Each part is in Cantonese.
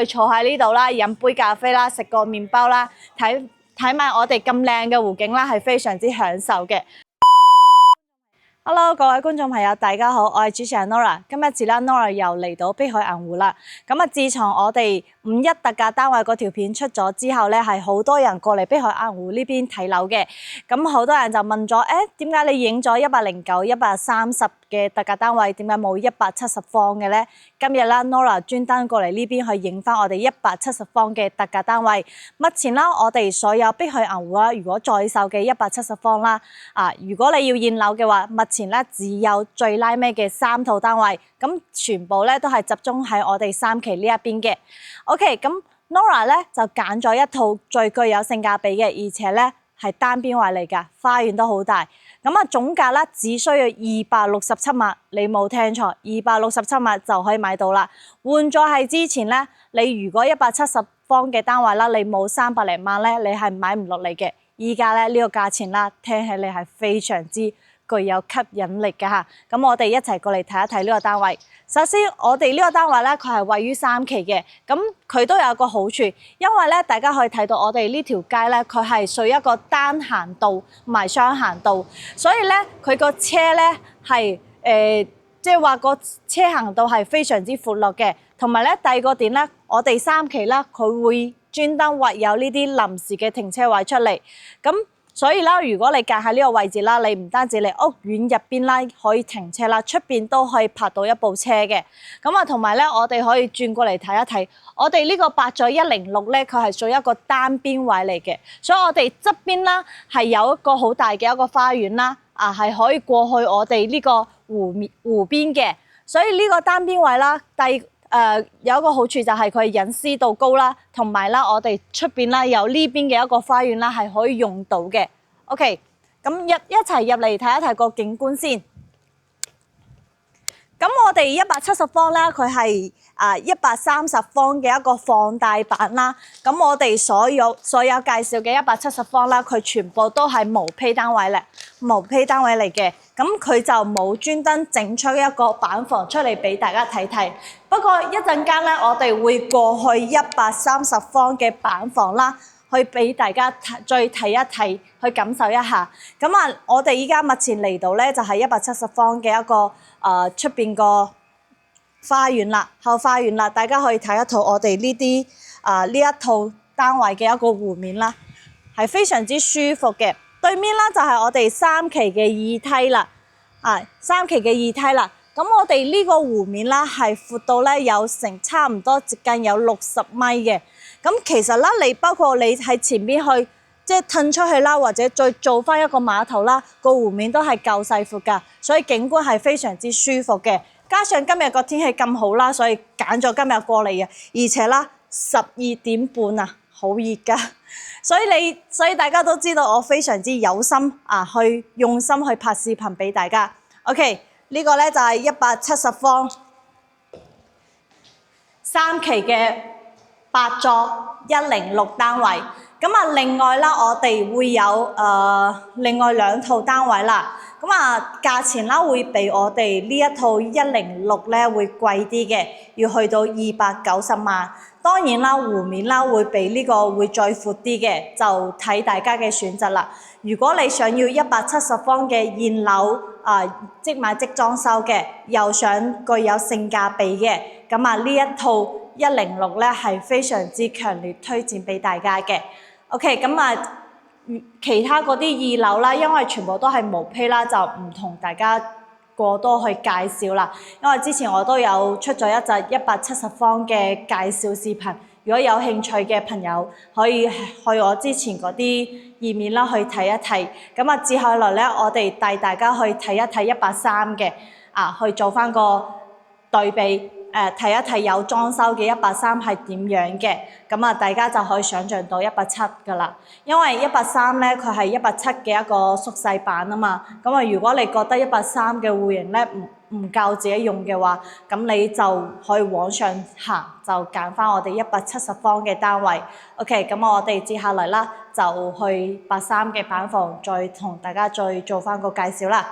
坐喺呢度啦，飲杯咖啡啦，食個麵包啦，睇埋我哋咁靚嘅湖景啦，係非常之享受嘅。Hello， 各位觀眾朋友，大家好，我係主持人 Nora。今日次啦 ，Nora 又嚟到碧海銀湖啦。咁啊，自從我哋5.1特價單位嗰條片出咗之後咧，係好多人過嚟碧海銀湖呢邊睇樓嘅。咁好多人就問咗，點解你影咗109、130嘅特價單位，點解冇170方嘅咧？今日啦 ，Nora 專登過嚟呢邊去影翻我哋170方嘅特價單位。目前啦，我哋所有碧海銀湖啦，如果在售嘅170方啦，如果你要現樓嘅話，目前咧只有最拉尾嘅3套單位，咁全部咧都係集中喺我哋3期呢一邊嘅。OK， 咁 Nora 咧就揀咗一套最具有性價比嘅，而且咧係單邊位嚟㗎，花園都好大。咁啊，總價咧只需要267萬，你冇聽錯，267萬就可以買到啦。換咗係之前咧，你如果170方嘅單位啦，你冇300零萬咧，你係買唔落嚟嘅。依家咧呢個價錢啦，聽起嚟係非常之具有吸引力嘅嚇。咁我哋一齊過嚟睇一睇呢個單位。首先，我哋呢個單位咧，佢係位於3期嘅，咁佢都有個好處，因為咧大家可以睇到我哋呢條街咧，佢係屬於一個單行道唔係雙行道，所以咧佢個車咧係即係話個車行道係非常之闊落嘅，同埋咧第二個點咧，我哋3期啦，佢會專登劃有呢啲臨時嘅停車位出嚟，咁所以啦，如果你揀喺呢個位置啦，你唔單止你屋苑入邊啦可以停車啦，出邊都可以泊到一部車嘅。咁啊，同埋咧，我哋可以轉過嚟睇一睇，我哋呢個8咗106咧，佢係屬於一個單邊位嚟嘅，所以我哋側邊啦係有一個好大嘅一個花園啦，係可以過去我哋呢個湖邊嘅，所以呢個單邊位啦，有一個好處就係佢隱私度高啦，同埋啦，我哋出邊啦有呢邊嘅一個花園啦，係可以用到嘅。OK， 咁一齊入嚟睇一睇個景觀先。咁我哋170方咧，佢係130方嘅一個放大版啦。咁我哋所有介紹嘅170方啦，佢全部都係毛坯單位嚟嘅。咁佢就冇專登整出一個板房出嚟俾大家睇睇。不過一陣間咧，我哋會過去130方嘅板房啦，去俾大家再睇一睇，去感受一下。咁啊，我哋依家目前嚟到咧就係170方嘅一個出邊個花園啦，後花園啦，大家可以睇一套我哋呢一套單位嘅一個湖面啦，係非常之舒服嘅。對面啦就係我哋3期嘅二梯啦，3期嘅二梯啦。咁我哋呢個湖面啦係闊到咧有成差唔多接近有60米嘅。咁其實啦，你包括你喺前邊去即係褪出去啦，或者再做翻一個碼頭啦，個湖面都係夠細闊㗎，所以景觀係非常之舒服嘅。加上今日個天氣咁好啦，所以揀咗今日過嚟啊，而且啦12點半啊，好熱㗎，所以大家都知道我非常之有心去用心去拍視頻俾大家。OK， 呢個咧就係170方3期嘅8座106單位。咁啊，另外啦，我哋會有另外2套單位啦。咁啊，價錢啦會比我哋呢一套106咧會貴啲嘅，要去到290萬。當然啦，湖面啦會比呢個會再闊啲嘅，就睇大家嘅選擇啦。如果你想要170方嘅現樓即買即裝修嘅，又想具有性價比嘅，咁啊呢一套106咧係非常之強烈推薦俾大家嘅。OK， 咁啊其他嗰啲二樓啦，因為全部都係毛坯啦，就唔同大家過多去介紹啦。因為之前我都有出咗一隻170方嘅介紹視頻，如果有興趣嘅朋友可以去我之前嗰啲頁面啦去睇一睇。咁啊，接下來咧，我哋帶大家去睇一睇130嘅去做翻個對比。睇一睇有裝修嘅130係點樣嘅，咁啊大家就可以想像到170㗎啦。因為130咧，佢係170嘅一個縮細版啊嘛。咁啊，如果你覺得130嘅戶型咧唔夠自己用嘅話，咁你就可以往上行，就揀翻我哋170方嘅單位。OK， 咁我哋接下嚟啦，就去83嘅板房，再同大家再做翻個介紹啦。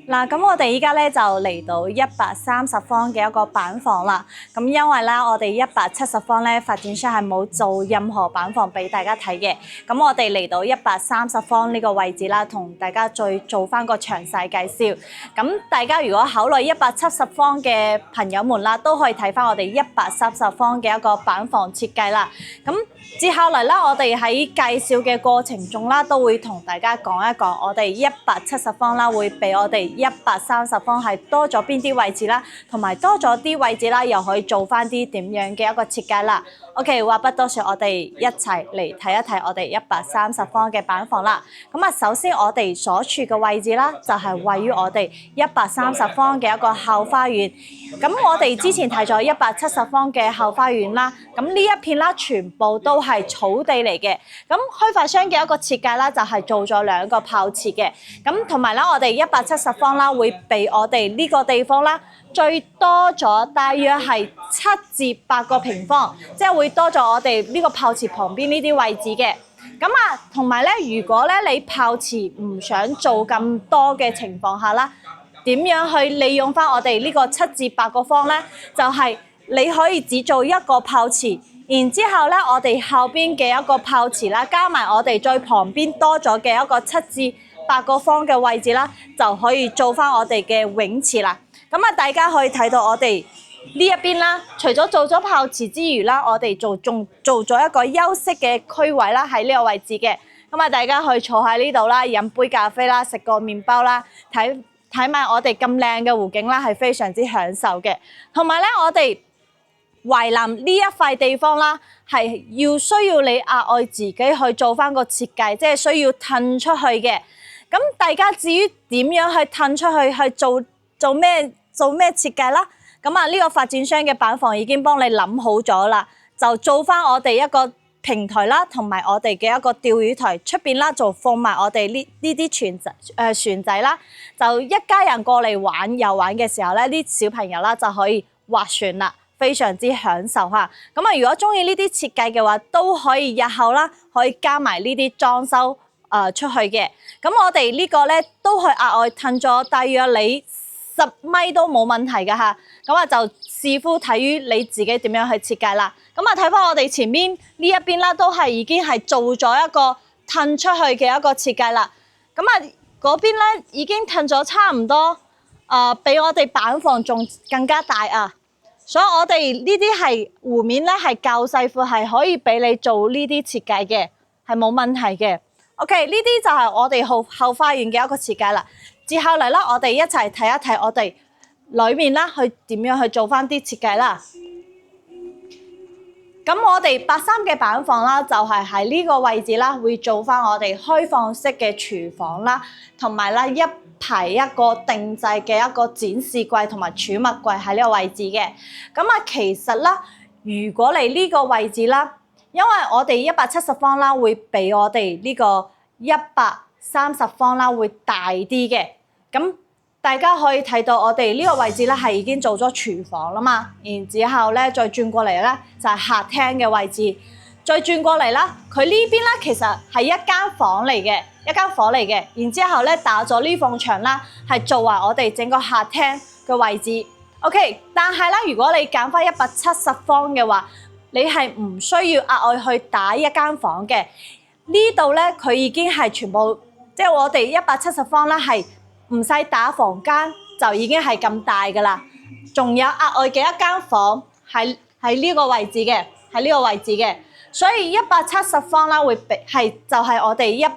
嗱，咁我哋依家咧就嚟到130方嘅一個板房啦。咁因為咧，我哋170方咧發展商係冇做任何板房俾大家睇嘅。咁我哋嚟到130方呢個位置啦，同大家再做翻個詳細介紹。咁大家如果考慮170方嘅朋友們啦，都可以睇翻我哋130方嘅一個板房設計啦。咁接下嚟啦，我哋喺介紹嘅過程中啦，都會同大家講一講我哋170方啦，會俾我哋130方係多咗邊啲位置啦，同埋多咗啲位置啦，又可以做翻啲點樣嘅一個設計啦。OK， 話不多說，我哋一齊嚟睇一睇我哋130方嘅板房啦。咁啊，首先我哋所處嘅位置啦，就係位於我哋130方嘅一個後花園。咁我哋之前睇咗170方嘅後花園啦，咁呢一片啦，全部都係草地嚟嘅。咁開發商嘅一個設計啦，就係做咗2個泡池嘅。咁同埋啦，我哋170方啦，會俾我哋呢個地方啦，最多咗大約係7至8個平方，即係會多咗我哋呢個泡池旁邊呢啲位置嘅。咁啊，同埋咧，如果咧你泡池唔想做咁多嘅情況下啦，點樣去利用翻我哋呢個7至8個方咧？就係你可以只做一個泡池，然之後咧，我哋後邊嘅一個泡池啦，加埋我哋最旁邊多咗嘅一個7至8個方嘅位置啦，就可以做翻我哋嘅泳池啦。咁啊，大家可以睇到我哋呢一邊啦，除咗做咗泡池之餘啦，我哋仲做咗一個休息嘅區位啦，喺呢個位置嘅。咁啊，大家可以坐喺呢度啦，飲杯咖啡啦，食個麵包啦，睇埋我哋咁靚嘅湖景啦，係非常之享受嘅。同埋咧，我哋圍欄呢一塊地方啦，係需要你額外自己去做翻個設計，即係需要褪出去嘅。咁大家至於點樣去褪出去去做咩設計啦？咁啊，呢個發展商嘅板房已經幫你諗好咗啦，就做翻我哋一個平台啦，同埋我哋嘅一個釣魚台出邊啦，就放埋我哋呢啲船仔啦，就一家人過嚟遊玩嘅時候咧，啲小朋友啦就可以划船啦，非常之享受嚇。咁啊，如果中意呢啲設計嘅話，都可以日後啦可以加埋呢啲裝修出去嘅。咁我哋呢個咧都係額外褪咗大約你10米都冇問題㗎嚇。咁啊，就視乎睇於你自己點樣去設計啦。咁啊，睇翻我哋前面呢一邊啦，都係已經係做咗一個褪出去嘅一個設計啦。咁啊，嗰邊咧已經褪咗差唔多，比我哋板房仲更加大啊！所以我哋呢啲係湖面咧係較細闊，係可以俾你做呢啲設計嘅，係冇問題嘅。OK， 呢啲就係我哋後花園嘅一個設計啦。接下嚟啦，我哋一齊睇一睇我哋裏面啦，去點樣去做翻啲設計啦。咁我哋83嘅板房啦，就係喺呢個位置啦，會做翻我哋開放式嘅廚房啦，同埋啦一排一個定制嘅一個展示櫃同埋儲物櫃喺呢個位置嘅。咁啊，其實啦，如果你呢個位置啦，因為我哋170方啦，會比我哋呢個130方啦會大啲嘅。咁大家可以睇到我哋呢個位置咧係已經做咗廚房啦嘛，然之後咧再轉過嚟咧就係客廳嘅位置，再轉過嚟啦，佢呢邊咧其實係一間房嚟嘅，然之後咧打咗呢埲牆啦，係做埋我哋整個客廳嘅位置。OK， 但係咧如果你揀翻170方嘅話，你係唔需要額外去打一間房嘅。呢度咧佢已經係全部，即係我哋170方啦係唔使打房間就已經係咁大㗎啦，仲有額外嘅一間房喺呢個位置嘅，所以170方啦會就係我哋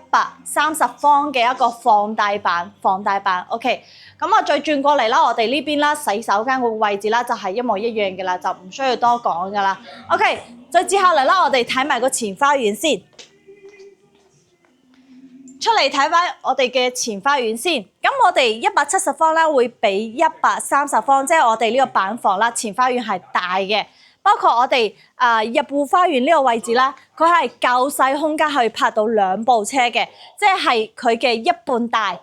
130方嘅一個放大版。OK， 咁啊再轉過嚟啦，我哋呢邊啦洗手間個位置啦就係一模一樣嘅啦，就唔需要多講㗎啦。OK， 再接下嚟啦，我哋睇埋個前花園先。出嚟睇翻我哋嘅前花園先，咁我哋170方啦會比130方，即係我哋呢個板房啦，前花園係大嘅，包括我哋入戶花園呢個位置啦，佢係夠細空間去泊到2部車嘅，即係佢嘅一半大，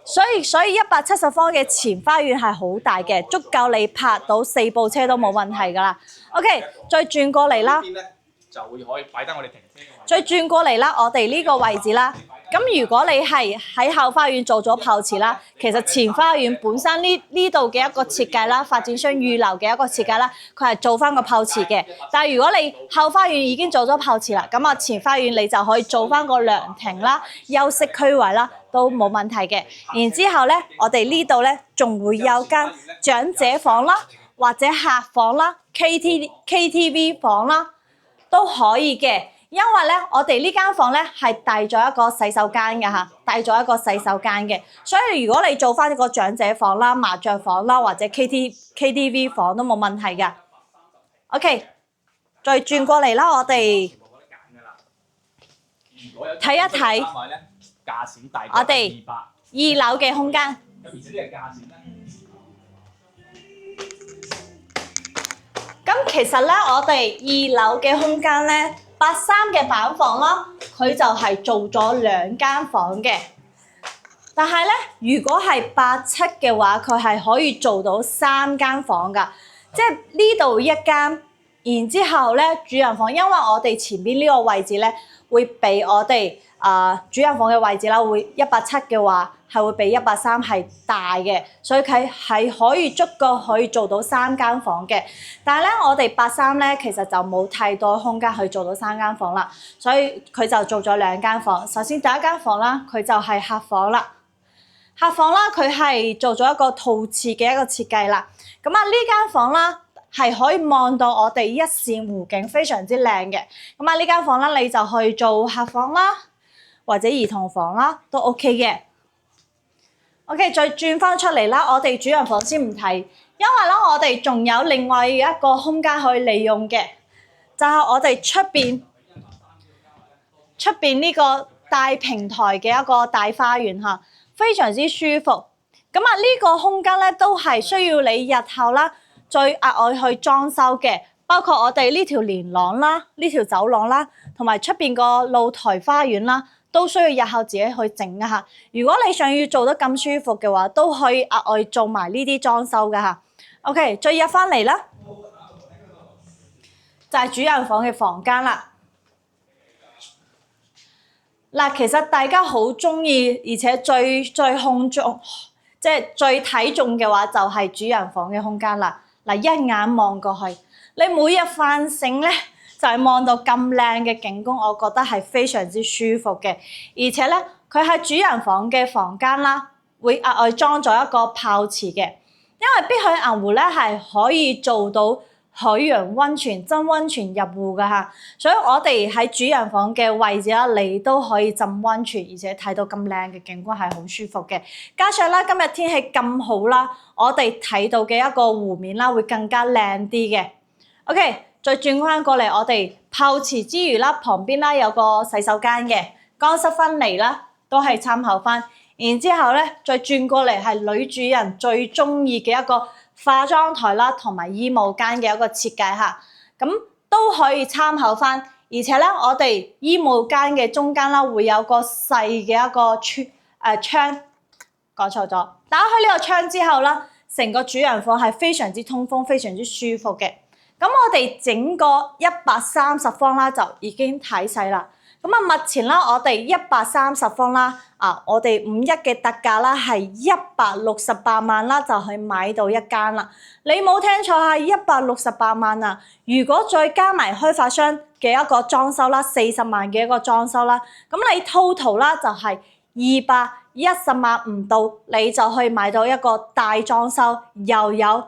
所以170方嘅前花園係好大嘅，足夠你泊到4部車都冇問題㗎啦。OK， 再轉過嚟啦。就會可以擺低我哋停車嘅位。再轉過嚟啦，我哋呢個位置啦。咁如果你係喺後花園做咗泡池啦，其實前花園本身呢度嘅一個設計啦，發展商預留嘅一個設計啦，佢係做翻個泡池嘅。但係如果你後花園已經做咗泡池啦，咁啊前花園你就可以做翻個涼亭啦、休息區位啦，都冇問題嘅。然之後咧，我哋呢度咧仲會有間長者房啦，或者客房啦、KTV 房啦，都可以嘅。因為咧，我哋呢間房咧係帶咗一個洗手間嘅嚇，帶咗一個洗手間嘅，所以如果你做翻一個長者房啦、麻雀房啦或者 KTV 房都冇問題嘅。OK， 再轉過嚟啦，我哋睇一睇我哋2樓嘅空間。咁其實咧，我哋2樓嘅空間咧。83嘅板房啦，佢就係做咗2間房嘅。但係咧，如果係87嘅話，佢係可以做到3間房㗎。即係呢度一間，然之後咧主人房，因為我哋前邊呢個位置咧會比我哋主人房嘅位置啦，會187嘅話係會比183係大嘅，所以佢係可以足夠可以做到3間房嘅。但係咧，我哋83咧其實就冇太多空間去做到3間房啦，所以佢就做咗2間房。首先第一間房啦，佢就係客房啦。客房啦，佢係做咗一個陶瓷嘅一個設計啦。咁啊，呢間房啦係可以望到我哋一線湖景，非常之靚嘅。咁啊，呢間房啦，你就去做客房啦，或者兒童房啦，都 OK 嘅。OK， 再轉翻出嚟啦，我哋主人房先唔睇，因為咧我哋仲有另外一個空間可以利用嘅，就係我哋出邊呢個大平台嘅一個大花園嚇，非常之舒服。咁啊，呢個空間咧都係需要你日後啦，再額外去裝修嘅，包括我哋呢條連廊啦、呢條走廊啦，同埋出邊個露台花園啦。都需要日後自己去整啊嚇！如果你想要做得咁舒服嘅話，都可以額外做埋呢啲裝修㗎嚇。OK， 再入翻嚟啦，就係主人房嘅房間啦。嗱，其實大家好中意，而且最看重，即係最睇重嘅話，就係主人房嘅空間啦。嗱，一眼望過去，你每日瞓醒咧，就係望到咁靚嘅景觀，我覺得係非常之舒服嘅。而且咧，佢喺主人房嘅房間啦，會額外裝咗一個泡池嘅。因為碧海銀湖咧係可以做到海洋溫泉、真溫泉入戶㗎嚇，所以我哋喺主人房嘅位置啦，你都可以浸溫泉，而且睇到咁靚嘅景觀係好舒服嘅。加上啦，今日天氣咁好啦，我哋睇到嘅一個湖面啦，會更加靚啲嘅。OK。再轉翻過嚟，我哋泡池之餘啦，旁邊啦有個洗手間嘅，乾濕分離啦，都係參考翻。然之後咧，再轉過嚟係女主人最中意嘅一個化妝台啦，同埋衣帽間嘅一個設計嚇，咁都可以參考翻。而且咧，我哋衣帽間嘅中間啦，會有個細嘅一個窗，講錯咗。打開呢個窗之後啦，成個主人房係非常之通風，非常之舒服嘅。咁我哋整個130方啦，就已經睇晒啦。咁啊，目前啦，我哋130方啦，我哋51嘅特價啦，係168萬啦，就去買到一間啦。你冇聽錯，係168萬啊！如果再加埋開發商嘅一個裝修啦，40萬嘅一個裝修啦，咁你 total 啦就係210萬唔到，你就可以買到一個大裝修，又有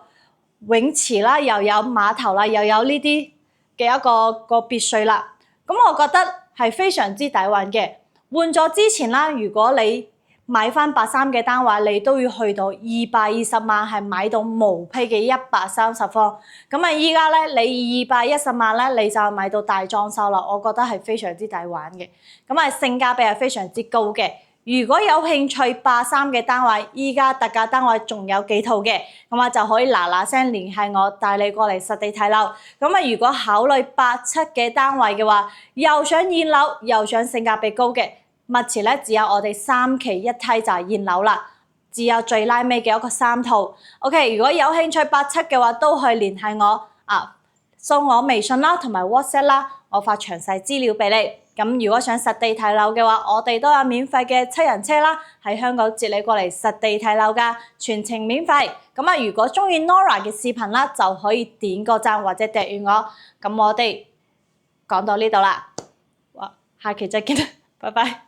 泳池啦，又有碼頭啦，又有呢啲嘅一個別墅啦。咁我覺得係非常之抵運嘅。換咗之前啦，如果你買翻83嘅單位，你都要去到220萬係買到毛坯嘅130方。咁啊，依家咧你210萬咧，你就買到大裝修啦。我覺得係非常之抵玩嘅。咁啊，性價比係非常之高嘅。如果有興趣83嘅單位，依家特價單位仲有幾套嘅，咁啊就可以嗱嗱聲聯繫我，帶你過嚟實地睇樓。咁啊，如果考慮87嘅單位嘅話，又想現樓又想性價比高嘅，目前咧只有我哋3期一梯就係現樓啦，只有最拉尾嘅一個3套。OK， 如果有興趣87嘅話，都可以聯繫我掃我微信啦同埋 WhatsApp 啦，我發詳細資料俾你。咁如果想實地睇樓嘅話，我哋都有免費嘅7人車啦，喺香港接你過嚟實地睇樓㗎，全程免費。咁啊，如果中意 Nora 嘅視頻啦，就可以點個讚或者訂閱我。咁我哋講到呢度啦，下期再見，拜拜。